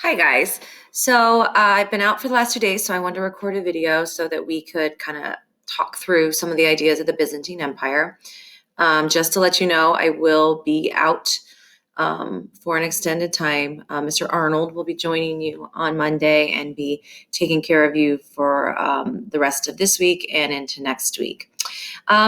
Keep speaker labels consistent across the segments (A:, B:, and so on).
A: Hi guys. So I've been out for the last 2 days, so I wanted to record a video so that we could kind of talk through some of the ideas of the Byzantine Empire. Just to let you know, I will be out for an extended time. Mr. Arnold will be joining you on Monday and be taking care of you for the rest of this week and into next week.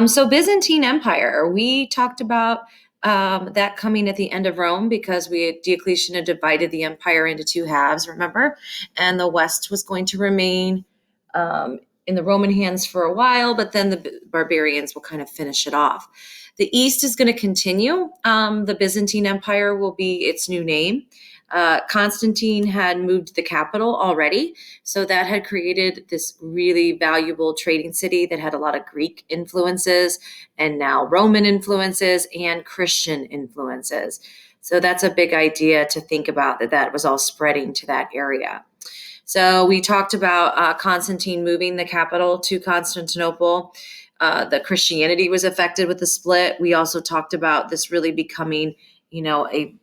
A: So Byzantine Empire, we talked about that coming at the end of Rome because Diocletian had divided the empire into two halves, remember? And the West was going to remain in the Roman hands for a while, but then the barbarians will kind of finish it off. The East is going to continue. The Byzantine Empire will be its new name. Constantine had moved the capital already, so that had created this really valuable trading city that had a lot of Greek influences and now Roman influences and Christian influences. So that's a big idea to think about, that was all spreading to that area. So we talked about Constantine moving the capital to Constantinople. The Christianity was affected with the split. We also talked about this really becoming, a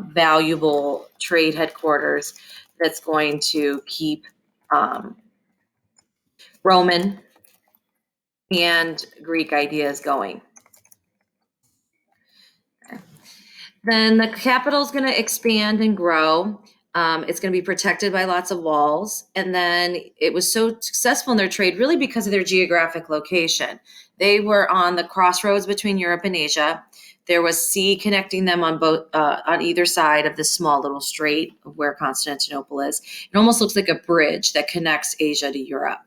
A: valuable trade headquarters that's going to keep Roman and Greek ideas going. Then the capital is going to expand and grow. It's going to be protected by lots of walls. And then it was so successful in their trade really because of their geographic location. They were on the crossroads between Europe and Asia. There was sea connecting them on either side of this small little strait of where Constantinople is. It almost looks like a bridge that connects Asia to Europe.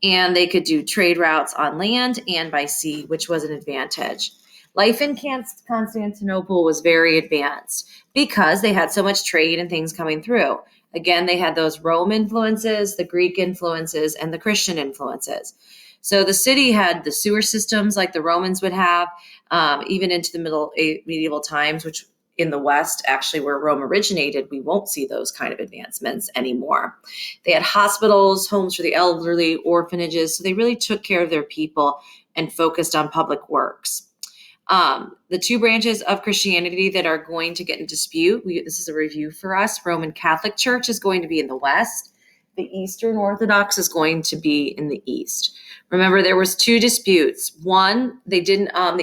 A: And they could do trade routes on land and by sea, which was an advantage. Life in Constantinople was very advanced because they had so much trade and things coming through. Again, they had those Rome influences, the Greek influences, and the Christian influences. So the city had the sewer systems like the Romans would have, even into the medieval times, which in the West, actually where Rome originated, we won't see those kind of advancements anymore. They had hospitals, homes for the elderly, orphanages. So they really took care of their people and focused on public works. The two branches of Christianity that are going to get in dispute, this is a review for us. Roman Catholic Church is going to be in the West. The Eastern Orthodox is going to be in the East. Remember, there was two disputes. One, the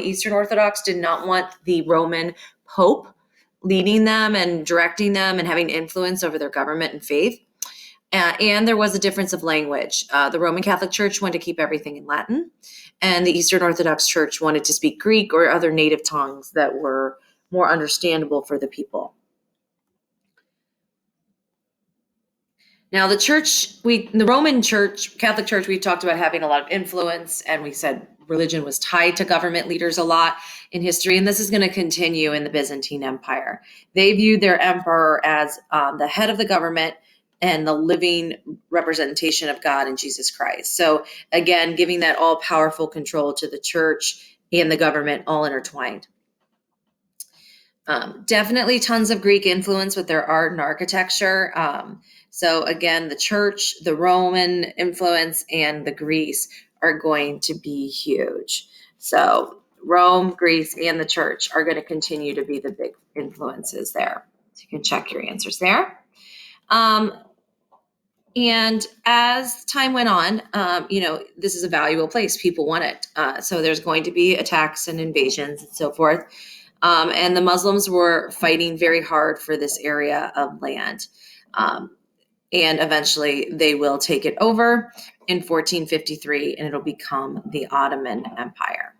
A: Eastern Orthodox did not want the Roman Pope leading them and directing them and having influence over their government and faith. And there was a difference of language. The Roman Catholic Church wanted to keep everything in Latin, and the Eastern Orthodox Church wanted to speak Greek or other native tongues that were more understandable for the people. Now, the Roman Church, Catholic Church, we talked about having a lot of influence, and we said religion was tied to government leaders a lot in history, and this is going to continue in the Byzantine Empire. They viewed their emperor as the head of the government and the living representation of God and Jesus Christ. So again, giving that all-powerful control to the church and the government all intertwined. Definitely tons of Greek influence with their art and architecture. So again, the church, the Roman influence, and the Greece are going to be huge. So Rome, Greece, and the church are going to continue to be the big influences there. So you can check your answers there. And as time went on, this is a valuable place. People want it. So there's going to be attacks and invasions and so forth. And the Muslims were fighting very hard for this area of land. And eventually they will take it over in 1453, and it'll become the Ottoman Empire.